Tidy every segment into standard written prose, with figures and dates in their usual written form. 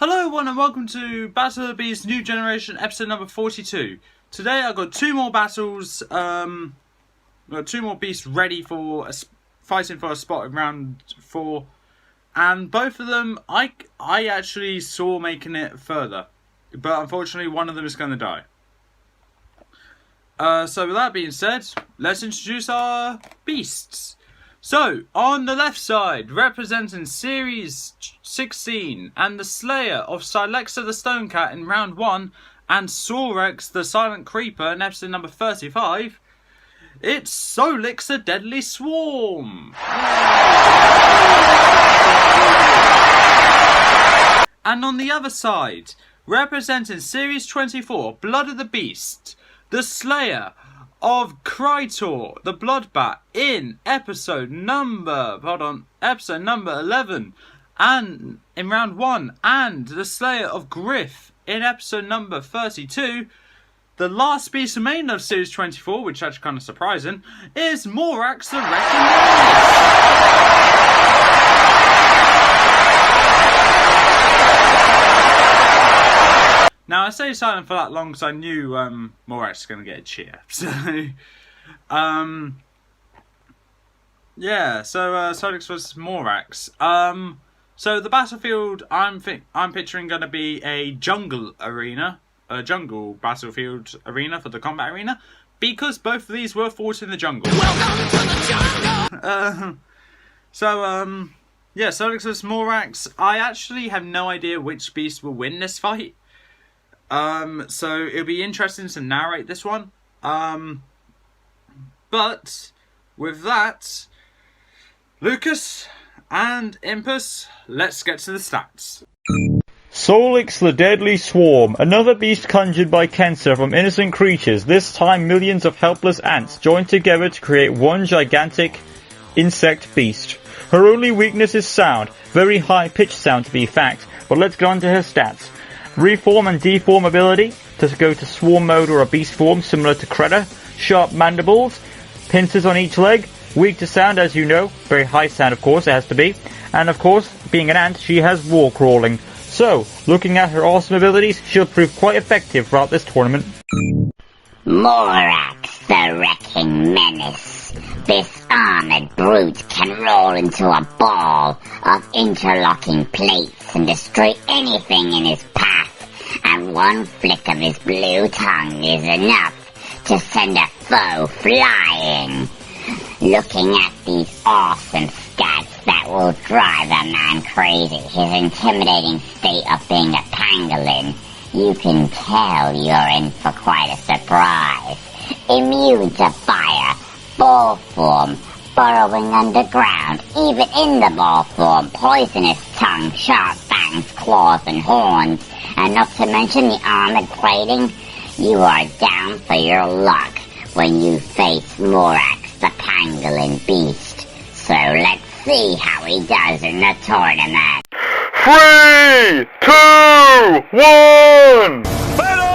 Hello everyone and welcome to Battle of the Beasts New Generation episode number 42. Today I've got two more battles, two more beasts ready for fighting for a spot in round 4. And both of them I actually saw making it further. But unfortunately one of them is going to die. So with that being said, let's introduce our beasts. So, on the left side, representing Series 16 and the Slayer of Solix the Stonecat in round 1 and Solix the Silent Creeper in episode number 35, it's Solix the Deadly Swarm! And on the other side, representing Series 24, Blood of the Beast, the Slayer of Krytor, the Bloodbat, in episode number 11, and in round 1, and the Slayer of Griff in episode number 32. The last beast remaining of Series 24, which is actually kind of surprising, is Morax the Wrecking Now, I say silent for that long because I knew Morax was going to get a cheer. So, yeah, so Solix was Morax. So the battlefield I'm picturing going to be a jungle arena, a jungle battlefield arena for the combat arena, because both of these were fought in the jungle. Welcome to the jungle! Yeah, Solix was Morax. I actually have no idea which beast will win this fight. So it'll be interesting to narrate this one. But with that, Lucas and Impus, let's get to the stats. Solix the Deadly Swarm, another beast conjured by Kensa from innocent creatures. This time millions of helpless ants joined together to create one gigantic insect beast. Her only weakness is sound, very high-pitched sound to be fact, but let's get on to her stats. Reform and deform ability to go to swarm mode or a beast form similar to Kreta. Sharp mandibles, pincers on each leg, weak to sound as you know, very high sound of course it has to be. And of course, being an ant, she has wall crawling. So, looking at her awesome abilities, she'll prove quite effective throughout this tournament. Morax, the Wrecking Menace. This armored brute can roll into a ball of interlocking plates and destroy anything in his path, and one flick of his blue tongue is enough to send a foe flying. Looking at these awesome stats that will drive a man crazy, his intimidating state of being a pangolin, you can tell you're in for quite a surprise. Immune to fire, ball form, burrowing underground, even in the ball form, poisonous tongue, sharp fangs, claws, and horns, and not to mention the armored plating. You are down for your luck when you face Morax, the pangolin beast. So let's see how he does in the tournament. 3, 2, 1! Battle!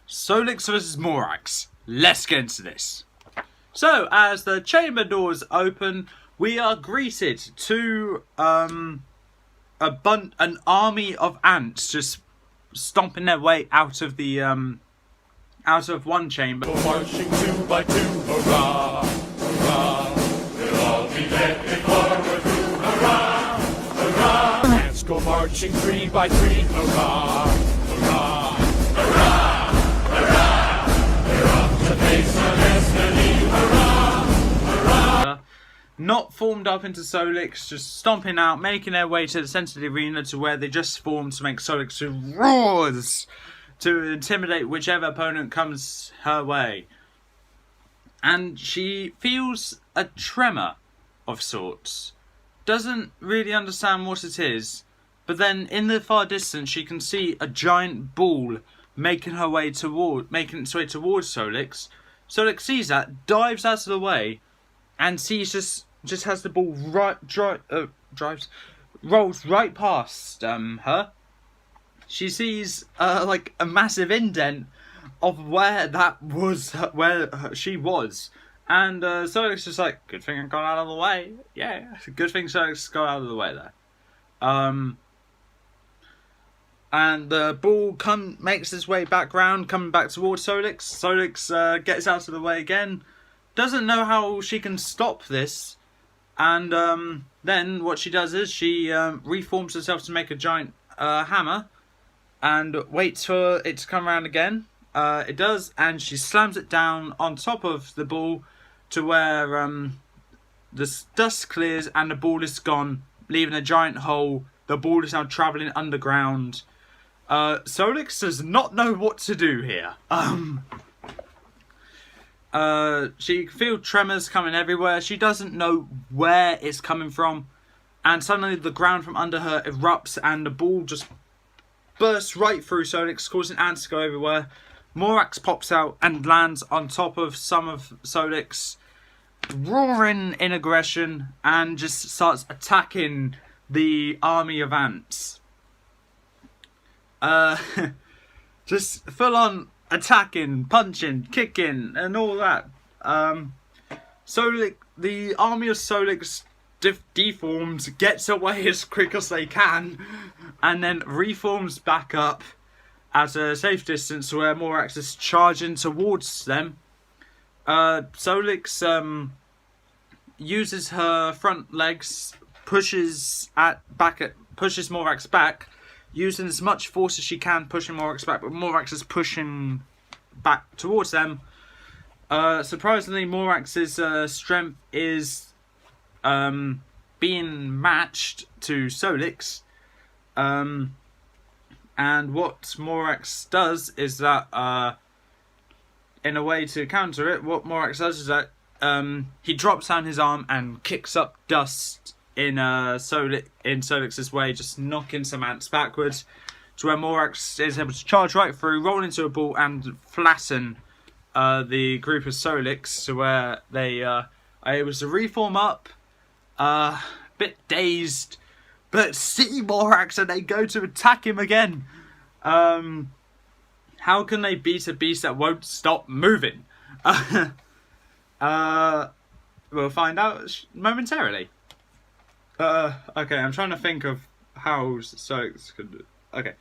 Solix vs Morax. Let's get into this. So, as the chamber doors open, we are greeted to an army of ants just stomping their way out of the out of one chamber. Marching 2 by 2, hurrah, hurrah! We'll all be led forward to hurrah, hurrah! Ants go marching 3 by 3, hurrah, hurrah, hurrah, hurrah! They're off to face our destiny, hurrah, hurrah! Not formed up into Solix, just stomping out, making their way to the centre of the arena to where they just formed to make Solix who roars to intimidate whichever opponent comes her way. And she feels a tremor of sorts. Doesn't really understand what it is, but then in the far distance she can see a giant ball making its way towards Solix. Solix sees that, dives out of the way, and sees just has the ball rolls right past her. She sees like a massive indent of where she was, and Solix just like, good thing I got out of the way. Yeah, good thing Solix got out of the way there. And the ball makes its way back round, coming back towards Solix. Solix gets out of the way again. Doesn't know how she can stop this. And then what she does is she reforms herself to make a giant hammer. And waits for it to come around again. It does. And she slams it down on top of the ball to where the dust clears and the ball is gone, leaving a giant hole. The ball is now travelling underground. Solix does not know what to do here. She can feel tremors coming everywhere. She doesn't know where it's coming from. And suddenly the ground from under her erupts and the ball just bursts right through Solix, causing ants to go everywhere. Morax pops out and lands on top of some of Solix, roaring in aggression, and just starts attacking the army of ants. Just full on attacking, punching, kicking, and all that. Solix, the army of Solix deforms, gets away as quick as they can, and then reforms back up at a safe distance where Morax is charging towards them. Solix uses her front legs, pushes Morax back, using as much force as she can, pushing Morax back, but Morax is pushing back towards them. Surprisingly, Morax's strength is being matched to Solix. And what Morax does is that, in a way to counter it, what Morax does is that he drops down his arm and kicks up dust in Solix's way, just knocking some ants backwards, to where Morax is able to charge right through, roll into a ball, and flatten the group of Solix, to where they are able to reform up, bit dazed, but see Morax and they go to attack him again. How can they beat a beast that won't stop moving? We'll find out momentarily. Okay, I'm trying to think of how Solix could do. Okay.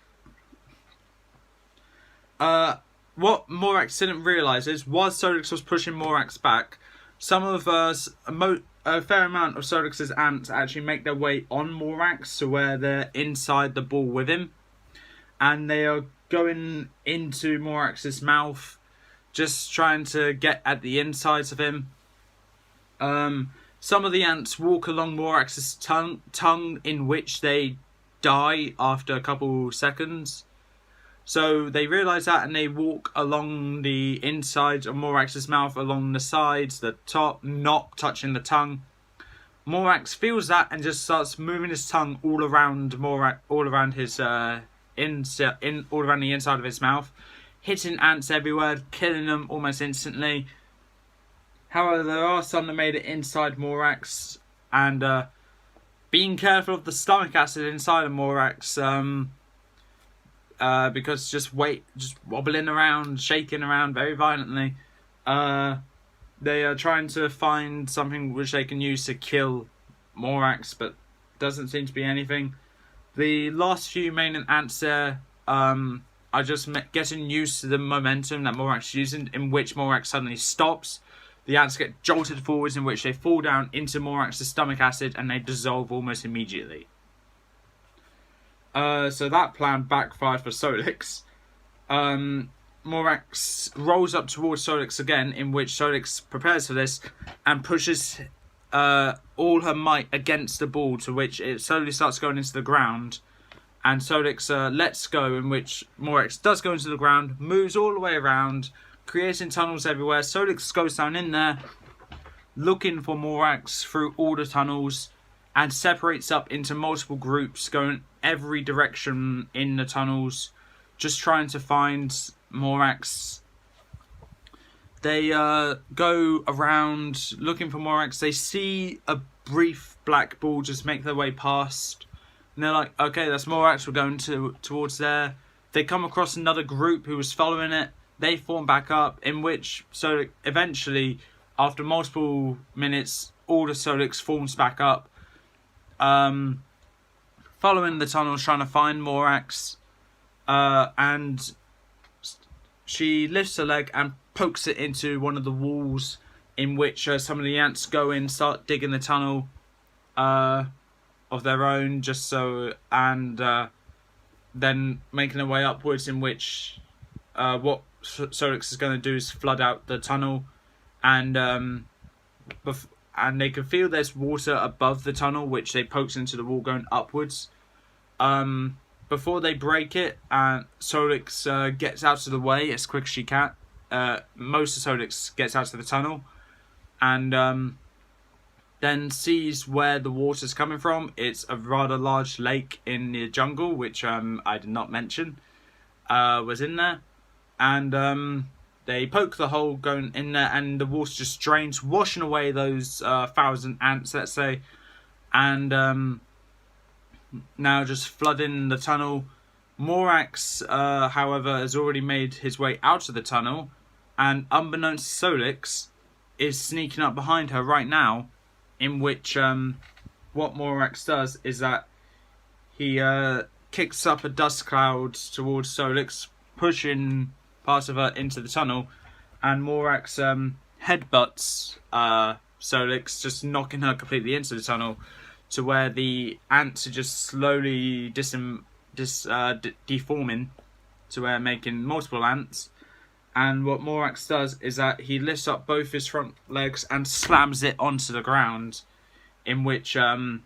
What Morax didn't realise is, while Solix was pushing Morax back, some of a fair amount of Solix's ants actually make their way on Morax to where they're inside the ball with him. And they are going into Morax's mouth, just trying to get at the insides of him. Some of the ants walk along Morax's tongue, in which they die after a couple seconds. So they realise that, and they walk along the insides of Morax's mouth, along the sides, the top, not touching the tongue. Morax feels that and just starts moving his tongue all around all around his all around the inside of his mouth, hitting ants everywhere, killing them almost instantly. However, there are some that made it inside Morax, and being careful of the stomach acid inside of Morax, because just wobbling around, shaking around very violently, they are trying to find something which they can use to kill Morax, but doesn't seem to be anything. The last few main ants there are just getting used to the momentum that Morax is using, in which Morax suddenly stops. The ants get jolted forwards, in which they fall down into Morax's stomach acid and they dissolve almost immediately. So that plan backfired for Solix. Morax rolls up towards Solix again, in which Solix prepares for this and pushes all her might against the ball, to which it slowly starts going into the ground. And Solix lets go, in which Morax does go into the ground, moves all the way around, creating tunnels everywhere. Solix goes down in there, looking for Morax through all the tunnels, and separates up into multiple groups, going every direction in the tunnels, just trying to find Morax. They go around looking for Morax. They see a brief black ball just make their way past, and they're like, okay, that's Morax, we're going towards there. They come across another group who was following it. They form back up, in which eventually, after multiple minutes, all the Solix forms back up. following the tunnels trying to find Morax, and she lifts her leg and pokes it into one of the walls, in which some of the ants go in, start digging the tunnel of their own, just so, and then making their way upwards, in which what Solix is going to do is flood out the tunnel, and they can feel there's water above the tunnel, which they pokes into the wall going upwards. Before they break it, Solix gets out of the way as quick as she can. Most of Solix gets out of the tunnel, and then sees where the water's coming from. It's a rather large lake in the jungle, which I did not mention was in there. And they poke the hole going in there, and the water just drains, washing away those 1,000 ants, let's say. And now just flooding the tunnel. Morax, however, has already made his way out of the tunnel, and unbeknownst to Solix, is sneaking up behind her right now, in which what Morax does is that he kicks up a dust cloud towards Solix, pushing part of her into the tunnel, and Morax headbutts Solix, just knocking her completely into the tunnel, to where the ants are just slowly deforming, to where making multiple ants. And what Morax does is that he lifts up both his front legs and slams it onto the ground, in which the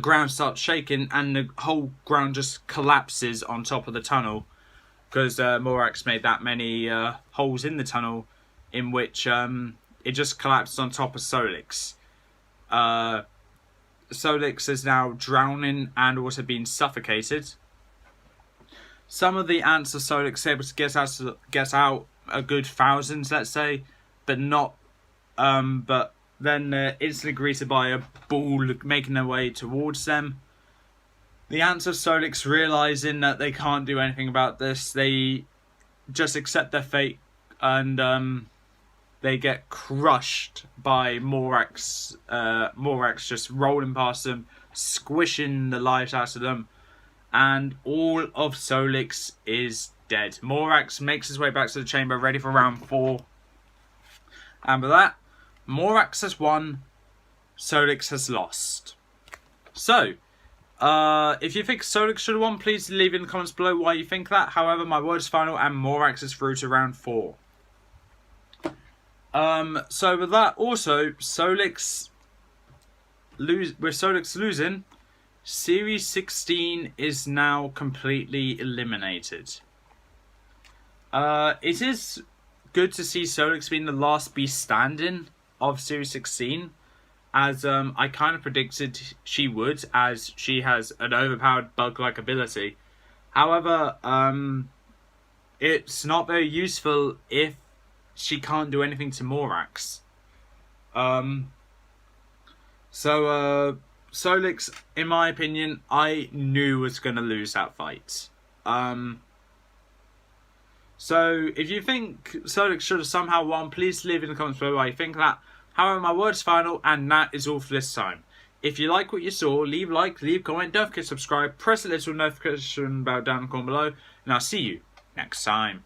ground starts shaking and the whole ground just collapses on top of the tunnel, because Morax made that many holes in the tunnel, in which it just collapsed on top of Solix. Solix is now drowning and also being suffocated. Some of the ants of Solix able to get out a good thousands, let's say, but not. But then they're instantly greeted by a ball making their way towards them. The ants of Solix, realizing that they can't do anything about this, they just accept their fate, and they get crushed by Morax. Morax just rolling past them, squishing the lives out of them. And all of Solix is dead. Morax makes his way back to the chamber, ready for round 4. And with that, Morax has won, Solix has lost. So, if you think Solix should have won, please leave in the comments below why you think that. However, my word is final, and Morax is through to round 4. So with that, also, with Solix losing, Series 16 is now completely eliminated. It is good to see Solix being the last beast standing of Series 16, as I kind of predicted she would, as she has an overpowered bug-like ability. However, it's not very useful if she can't do anything to Morax. Solix, in my opinion, I knew was going to lose that fight. So, if you think Solix should have somehow won, please leave in the comments below why you think that. However, my word's final, and that is all for this time. If you like what you saw, leave a like, leave a comment, don't forget to subscribe, press the little notification bell down in the corner below, and I'll see you next time.